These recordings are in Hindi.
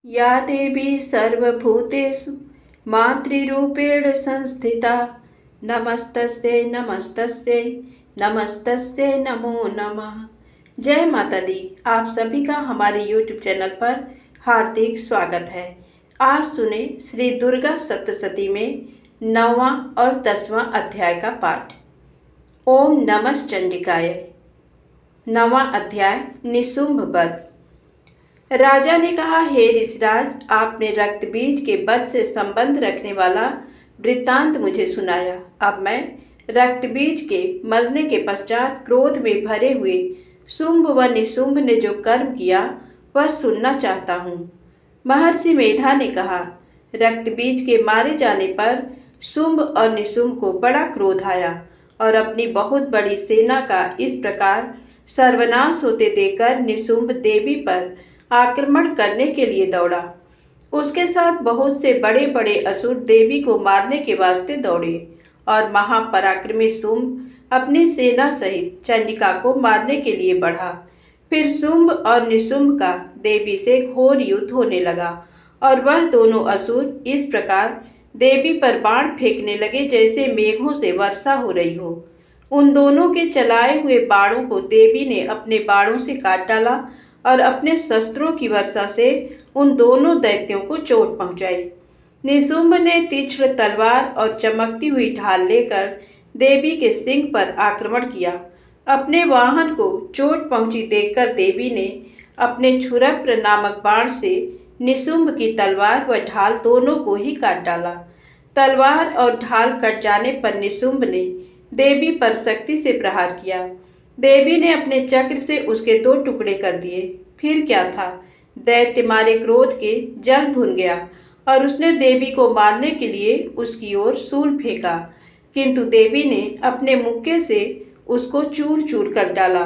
या देवी सर्वभूतेषु मातृरूपेण संस्थिता नमस्तस्यै नमस्तस्यै नमस्तस्यै नमो नमः। जय माता दी। आप सभी का हमारे YouTube चैनल पर हार्दिक स्वागत है। आज सुने श्री दुर्गा सप्तशती में 9वां और 10वां अध्याय का पाठ। ओम नमः चंडिकाय। 9वां अध्याय निशुंभ वध। राजा ने कहा, हे ऋषिराज, आपने रक्त बीज के वध से संबंध रखने वाला वृत्तांत मुझे सुनाया। अब मैं रक्त बीज के मरने के पश्चात क्रोध में भरे हुए शुंभ व निशुंभ ने जो कर्म किया वह सुनना चाहता हूँ। महर्षि मेधा ने कहा, रक्त बीज के मारे जाने पर शुंभ और निशुंभ को बड़ा क्रोध आया और अपनी बहुत बड़ी सेना का इस प्रकार सर्वनाश होते देखकर निशुंभ देवी पर आक्रमण करने के लिए दौड़ा। उसके साथ बहुत से बड़े बड़े असुर देवी को मारने के वास्ते दौड़े और महापराक्रमी शुंभ अपनी सेना सहित चंडिका को मारने के लिए बढ़ा। फिर शुंभ और निशुंभ का देवी से घोर युद्ध होने लगा और वह दोनों असुर इस प्रकार देवी पर बाण फेंकने लगे जैसे मेघों से वर्षा हो रही हो। उन दोनों के चलाए हुए बाणों को देवी ने अपने बाणों से काट डाला और अपने शस्त्रों की वर्षा से उन दोनों दैत्यों को चोट पहुंचाई। निशुंभ ने तीक्ष्ण तलवार और चमकती हुई ढाल लेकर देवी के सिंह पर आक्रमण किया। अपने वाहन को चोट पहुंची देखकर देवी ने अपने क्षुरप्र नामक बाण से निशुंभ की तलवार व ढाल दोनों को ही काट डाला। तलवार और ढाल कट जाने पर निशुंभ ने देवी पर शक्ति से प्रहार किया। देवी ने अपने चक्र से उसके 2 टुकड़े कर दिए। फिर क्या था, दैत्य मारे क्रोध के जल भुन गया और उसने देवी को मारने के लिए उसकी ओर शूल फेंका, किंतु देवी ने अपने मुक्के से उसको चूर चूर कर डाला।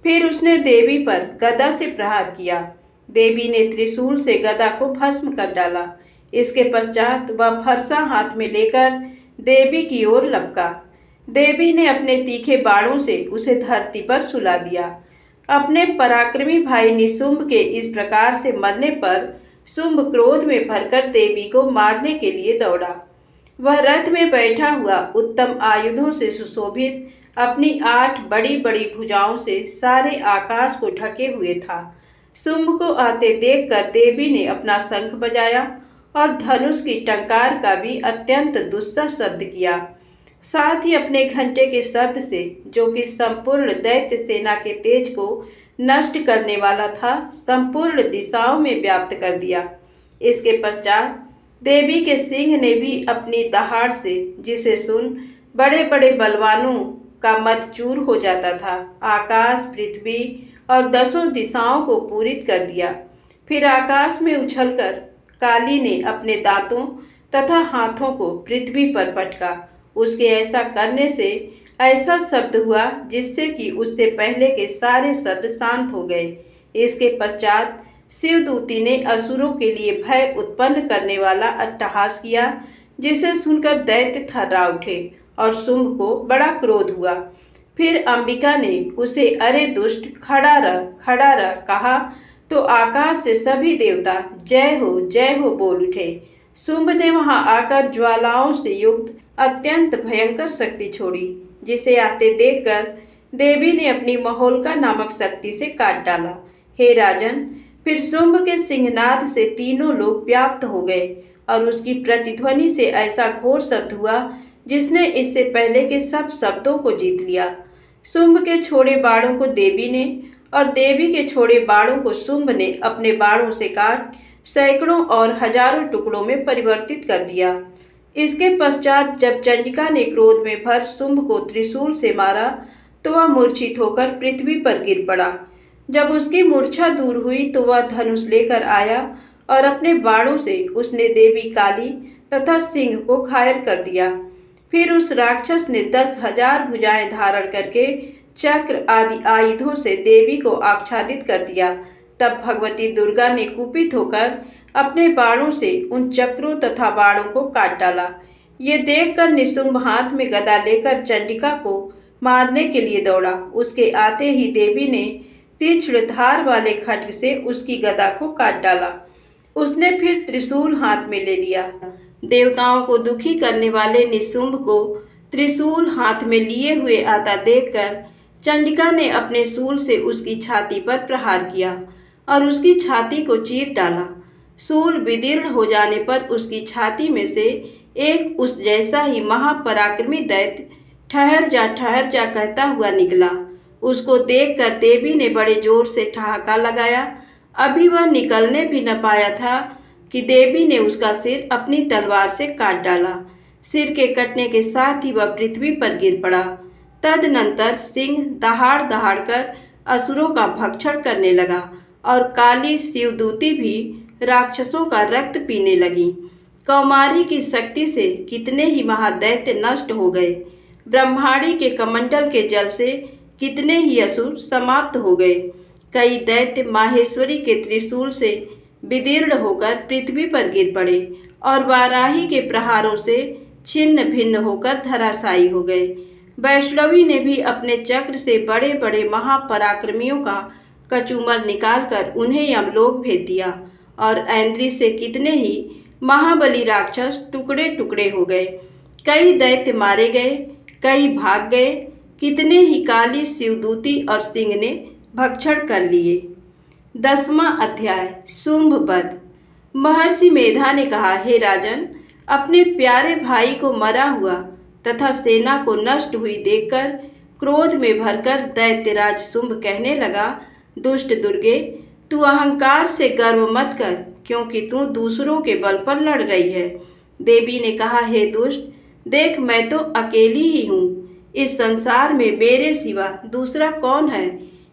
फिर उसने देवी पर गदा से प्रहार किया। देवी ने त्रिशूल से गदा को भस्म कर डाला। इसके पश्चात वह फरसा हाथ में लेकर देवी की ओर लपका। देवी ने अपने तीखे बाणों से उसे धरती पर सुला दिया। अपने पराक्रमी भाई निशुंभ के इस प्रकार से मरने पर शुंभ क्रोध में भरकर देवी को मारने के लिए दौड़ा। वह रथ में बैठा हुआ उत्तम आयुधों से सुशोभित अपनी 8 बड़ी बड़ी भुजाओं से सारे आकाश को ढके हुए था। शुंभ को आते देखकर देवी ने अपना शंख बजाया और धनुष की टंकार का भी अत्यंत दुस्सह शब्द किया। साथ ही अपने घंटे के शब्द से, जो कि संपूर्ण दैत्य सेना के तेज को नष्ट करने वाला था, संपूर्ण दिशाओं में व्याप्त कर दिया। इसके पश्चात देवी के सिंह ने भी अपनी दहाड़ से, जिसे सुन बड़े बड़े बलवानों का मद चूर हो जाता था, आकाश, पृथ्वी और 10 दिशाओं को पूरित कर दिया। फिर आकाश में उछलकर काली ने अपने दांतों तथा हाथों को पृथ्वी पर पटका। उसके ऐसा करने से ऐसा शब्द हुआ जिससे कि उससे पहले के सारे शब्द शांत हो गए। इसके पश्चात शिवदूती ने असुरों के लिए भय उत्पन्न करने वाला अट्टहास किया, जिसे सुनकर दैत्य थर्रा उठे और शुंभ को बड़ा क्रोध हुआ। फिर अंबिका ने उसे, अरे दुष्ट, खड़ा रह कहा तो आकाश से सभी देवता जय हो बोल उठे। शुंभ ने वहां आकर ज्वालाओं से युक्त अत्यंत भयंकर शक्ति छोड़ी, जिसे आते देखकर देवी ने अपनी महोल्का नामक शक्ति से काट डाला। हे राजन, फिर शुंभ के सिंहनाद से तीनों लोग व्याप्त हो गए और उसकी प्रतिध्वनि से ऐसा घोर शब्द हुआ जिसने इससे पहले के सब शब्दों को जीत लिया। शुंभ के छोड़े बाणों को देवी ने और देवी के छोड़े बाणों को शुंभ ने अपने बाणों से काट सैकड़ों और हजारों टुकड़ों में परिवर्तित कर दिया। इसके पश्चात जब चंडिका ने क्रोध में भर शुंभ को त्रिशूल से मारा तो वह मूर्छित होकर पृथ्वी पर गिर पड़ा। जब उसकी मूर्छा दूर हुई तो वह धनुष लेकर आया और अपने बाणों से उसने देवी काली तथा सिंह को घायल कर दिया। फिर उस राक्षस ने 10,000 भुजाएं धारण करके चक्र आदि आयुधों से देवी को आच्छादित कर दिया। तब भगवती दुर्गा ने कुपित होकर अपने बाणों से उन चक्रों तथा बाणों को काट डाला। ये देखकर निशुंभ हाथ में गदा लेकर चंडिका को मारने के लिए दौड़ा। उसके आते ही देवी ने तीक्ष्ण धार वाले खड्ग से उसकी गदा को काट डाला। उसने फिर त्रिशूल हाथ में ले लिया। देवताओं को दुखी करने वाले निशुंभ को त्रिशूल हाथ में लिए हुए आता देखकर चंडिका ने अपने शूल से उसकी छाती पर प्रहार किया और उसकी छाती को चीर डाला। शूल विदीर्ण हो जाने पर उसकी छाती में से एक उस जैसा ही महापराक्रमी दैत्य ठहर जा कहता हुआ निकला। उसको देखकर देवी ने बड़े जोर से ठहाका लगाया। अभी वह निकलने भी न पाया था कि देवी ने उसका सिर अपनी तलवार से काट डाला। सिर के कटने के साथ ही वह पृथ्वी पर गिर पड़ा। तदनंतर सिंह दहाड़ दहाड़ कर असुरों का भक्षण करने लगा और काली शिवदूती भी राक्षसों का रक्त पीने लगी। कौमारी की शक्ति से कितने ही महादैत्य नष्ट हो गए। ब्रह्मांडी के कमंडल के जल से कितने ही असुर समाप्त हो गए। कई दैत्य माहेश्वरी के त्रिशूल से विदीर्ण होकर पृथ्वी पर गिर पड़े और वाराही के प्रहारों से छिन्न भिन्न होकर धराशायी हो गए। वैष्णवी ने भी अपने चक्र से बड़े बड़े महापराक्रमियों का कचूमर निकालकर उन्हें यमलोक भेज दिया और ऐन्द्री से कितने ही महाबली राक्षस टुकड़े टुकड़े हो गए। कई दैत्य मारे गए, कई भाग गए, कितने ही काली शिवदूती और सिंह ने भक्षण कर लिए। 10वां अध्याय शुंभ वध। महर्षि मेधा ने कहा, हे राजन, अपने प्यारे भाई को मरा हुआ तथा सेना को नष्ट हुई देखकर क्रोध में भरकर दैत्यराज शुंभ कहने लगा, दुष्ट दुर्गे, तू अहंकार से गर्व मत कर, क्योंकि तू दूसरों के बल पर लड़ रही है। देवी ने कहा, हे दुष्ट, देख मैं तो अकेली ही हूँ। इस संसार में मेरे सिवा दूसरा कौन है?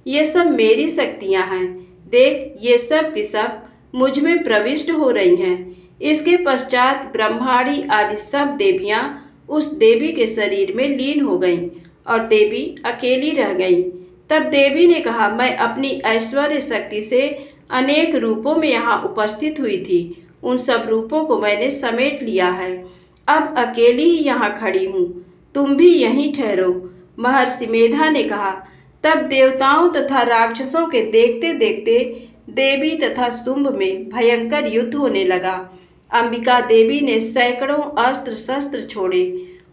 ये सब मेरी शक्तियाँ हैं। देख, ये सब की सब मुझ में प्रविष्ट हो रही हैं। इसके पश्चात ब्रह्मांडी आदि सब देवियाँ उस देवी के शरीर में लीन हो गईं और देवी अकेली रह गई। तब देवी ने कहा, मैं अपनी ऐश्वर्य शक्ति से अनेक रूपों में यहाँ उपस्थित हुई थी। उन सब रूपों को मैंने समेट लिया है। अब अकेली ही यहाँ खड़ी हूँ, तुम भी यहीं ठहरो। महर्षि मेधा ने कहा। तब देवताओं तथा राक्षसों के देखते देखते देवी तथा शुंभ में भयंकर युद्ध होने लगा। अंबिका देवी ने सैकड़ों अस्त्र शस्त्र छोड़े।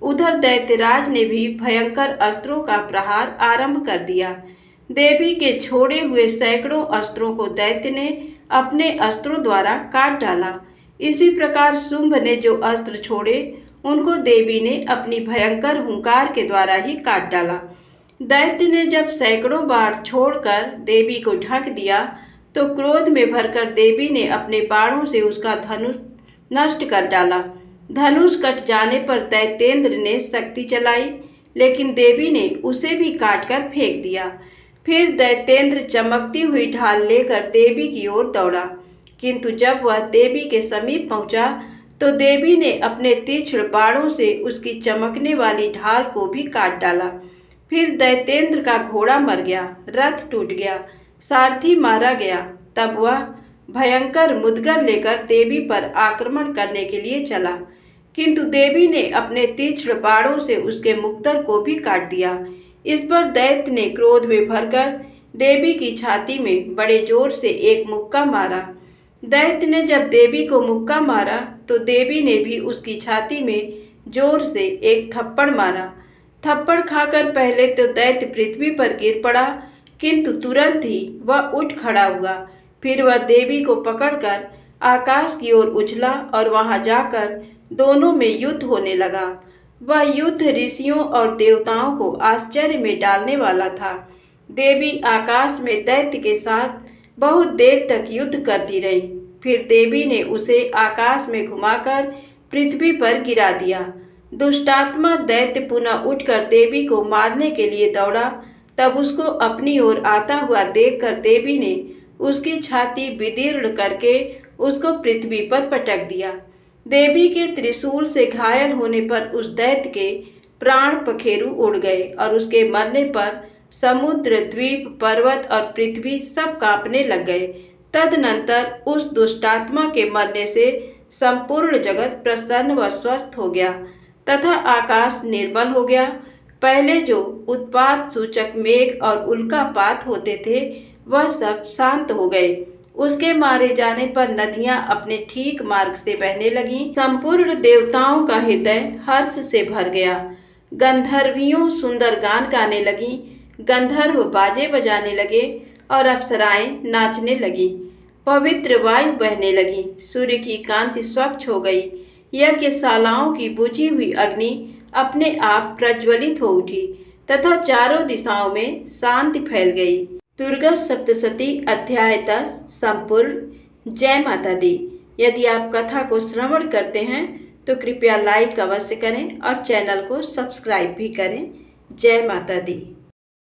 उधर दैत्यराज ने भी भयंकर अस्त्रों का प्रहार आरंभ कर दिया। देवी के छोड़े हुए सैकड़ों अस्त्रों को दैत्य ने अपने अस्त्रों द्वारा काट डाला। इसी प्रकार शुंभ ने जो अस्त्र छोड़े उनको देवी ने अपनी भयंकर हुंकार के द्वारा ही काट डाला। दैत्य ने जब सैकड़ों बार छोड़कर देवी को ढक दिया तो क्रोध में भरकर देवी ने अपने बाणों से उसका धनुष नष्ट कर डाला। धनुष कट जाने पर दैत्येंद्र ने शक्ति चलाई, लेकिन देवी ने उसे भी काटकर फेंक दिया। फिर दैत्येंद्र चमकती हुई ढाल लेकर देवी की ओर दौड़ा, किंतु जब वह देवी के समीप पहुंचा तो देवी ने अपने तीक्ष्ण बाणों से उसकी चमकने वाली ढाल को भी काट डाला। फिर दैत्येंद्र का घोड़ा मर गया, रथ टूट गया, सारथी मारा गया। तब वह भयंकर मुद्गर लेकर देवी पर आक्रमण करने के लिए चला, किंतु देवी ने अपने तीक्ष्ण बाणों से उसके मुक्तर को भी काट दिया। इस पर दैत्य ने क्रोध में भरकर देवी की छाती में बड़े जोर से एक मुक्का मारा। दैत्य ने जब देवी को मुक्का मारा तो देवी ने भी उसकी छाती में जोर से एक थप्पड़ मारा। थप्पड़ खाकर पहले तो दैत्य पृथ्वी पर गिर पड़ा, किंतु तुरंत ही वह उठ खड़ा हुआ। फिर वह देवी को पकड़कर आकाश की ओर उछला और वहां जाकर दोनों में युद्ध होने लगा। वह युद्ध ऋषियों और देवताओं को आश्चर्य में डालने वाला था। देवी आकाश में दैत्य के साथ बहुत देर तक युद्ध करती रही। फिर देवी ने उसे आकाश में घुमाकर पृथ्वी पर गिरा दिया। दुष्टात्मा दैत्य पुनः उठकर देवी को मारने के लिए दौड़ा। तब उसको अपनी ओर आता हुआ देखकर देवी ने उसकी छाती विदीर्ण करके उसको पृथ्वी पर पटक दिया। देवी के त्रिशूल से घायल होने पर उस दैत्य के प्राण पखेरु उड़ गए और उसके मरने पर समुद्र, द्वीप, पर्वत और पृथ्वी सब कांपने लग गए। तदनंतर उस दुष्टात्मा के मरने से संपूर्ण जगत प्रसन्न व स्वस्थ हो गया तथा आकाश निर्मल हो गया। पहले जो उत्पात सूचक मेघ और उल्कापात होते थे वह सब शांत हो गए उसके मारे जाने पर नदियां अपने ठीक मार्ग से बहने लगीं। संपूर्ण देवताओं का हृदय हर्ष से भर गया। गंधर्वियों सुंदर गान गाने लगीं, गंधर्व बाजे बजाने लगे और अप्सराएं नाचने लगीं। पवित्र वायु बहने लगी, सूर्य की कांति स्वच्छ हो गई। यज्ञशालाओं की बुझी हुई अग्नि अपने आप प्रज्वलित हो उठी तथा चारों दिशाओं में शांति फैल गई। दुर्गा सप्तशती अध्याय 10 संपूर्ण। जय माता दी। यदि आप कथा को श्रवण करते हैं तो कृपया लाइक अवश्य करें और चैनल को सब्सक्राइब भी करें। जय माता दी।